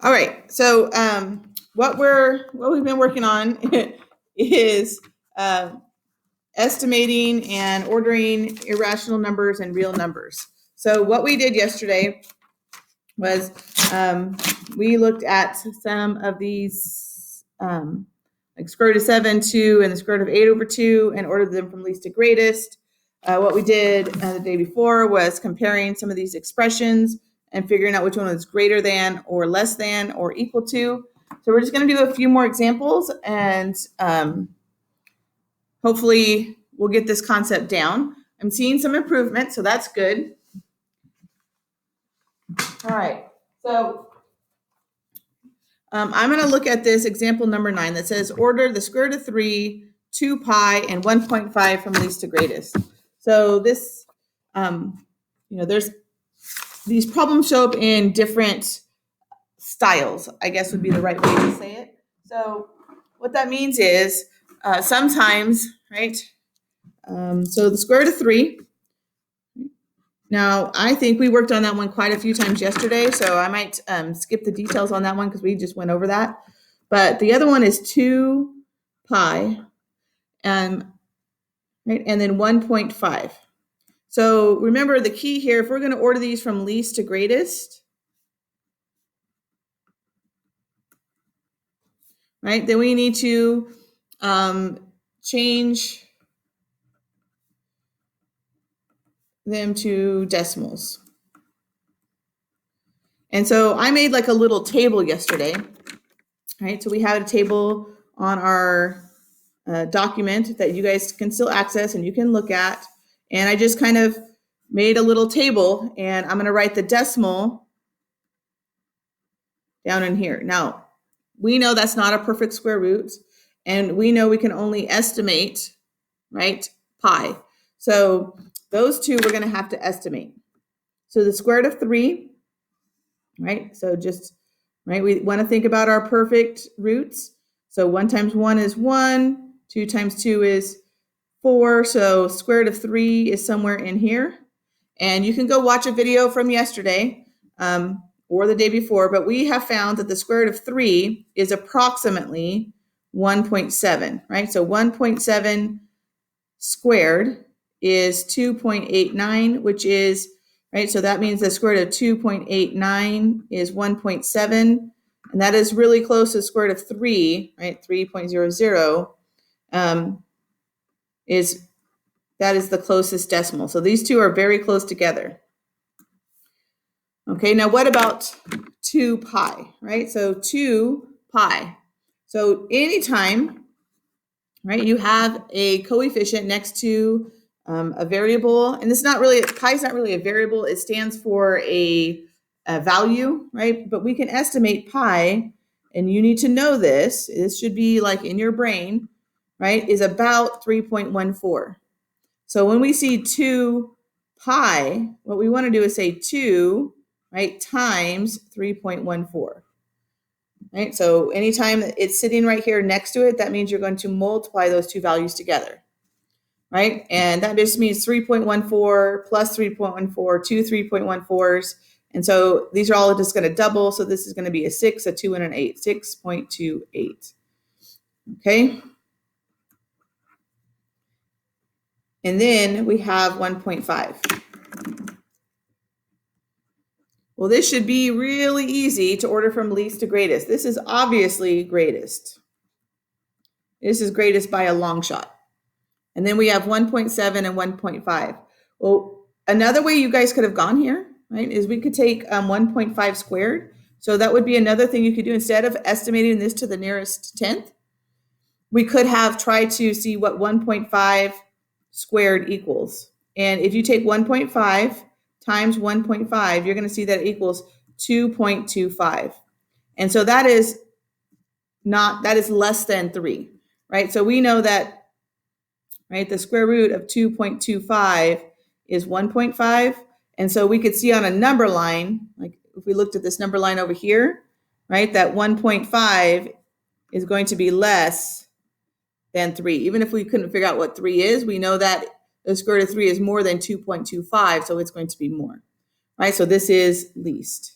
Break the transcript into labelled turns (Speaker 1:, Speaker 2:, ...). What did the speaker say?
Speaker 1: All right. So what we've been working on is estimating and ordering irrational numbers and real numbers. So what we did yesterday was we looked at some of these like square root of 7, 2, and the square root of 8 over 2 and ordered them from least to greatest. What we did the day before was comparing some of these expressions and figuring out which one was greater than or less than or equal to. So we're just going to do a few more examples and hopefully we'll get this concept down. I'm seeing some improvement, so that's good. All right, so I'm going to look at this example number 9 that says order the square root of 3, 2 pi, and 1.5 from least to greatest. So this, there's these problems show up in different styles, I guess would be the right way to say it. So what that means is sometimes, right? So the square root of 3. Now, I think we worked on that one quite a few times yesterday, so I might skip the details on that one because we just went over that. But the other one is 2 pi, right, and then 1.5. So remember the key here, if we're going to order these from least to greatest, right, then we need to change them to decimals. And so I made like a little table yesterday, right? So we had a table on our document that you guys can still access and you can look at. And I just kind of made a little table and I'm going to write the decimal down in here. Now, we know that's not a perfect square root and we know we can only estimate, right, pi. So those two we're going to have to estimate. So the square root of 3, right? So just, right, we want to think about our perfect roots. So 1 times 1 is 1, 2 times 2 is 4. So square root of 3 is somewhere in here. And you can go watch a video from yesterday or the day before, but we have found that the square root of 3 is approximately 1.7, right? So 1.7 squared is 2.89, which is, right, so that means the square root of 2.89 is 1.7, and that is really close to the square root of 3, right, 3.00 that is the closest decimal. So these two are very close together. Okay, now what about 2 pi, right? So 2 pi. So anytime, right, you have a coefficient next to a variable, and it's not really, pi is not really a variable, it stands for a value, right? But we can estimate pi, and you need to know this should be like in your brain, right, is about 3.14. So when we see 2 pi, what we want to do is say 2, right, times 3.14. Right? So anytime it's sitting right here next to it, that means you're going to multiply those two values together. Right? And that just means 3.14 plus 3.14, two 3.14s. And so these are all just going to double. So this is going to be a 6, a 2, and an 8, 6.28. Okay? And then we have 1.5. Well, this should be really easy to order from least to greatest. This is obviously greatest. This is greatest by a long shot. And then we have 1.7 and 1.5. Well, another way you guys could have gone here, right, is we could take 1.5 squared. So that would be another thing you could do. Instead of estimating this to the nearest tenth, we could have tried to see what 1.5 squared equals. And if you take 1.5 times 1.5, you're going to see that it equals 2.25. And so that is less than 3, right? So we know that, right, the square root of 2.25 is 1.5. And so we could see on a number line, like if we looked at this number line over here, right, that 1.5 is going to be less than 3. Even if we couldn't figure out what 3 is, we know that the square root of 3 is more than 2.25, so it's going to be more, right? So this is least.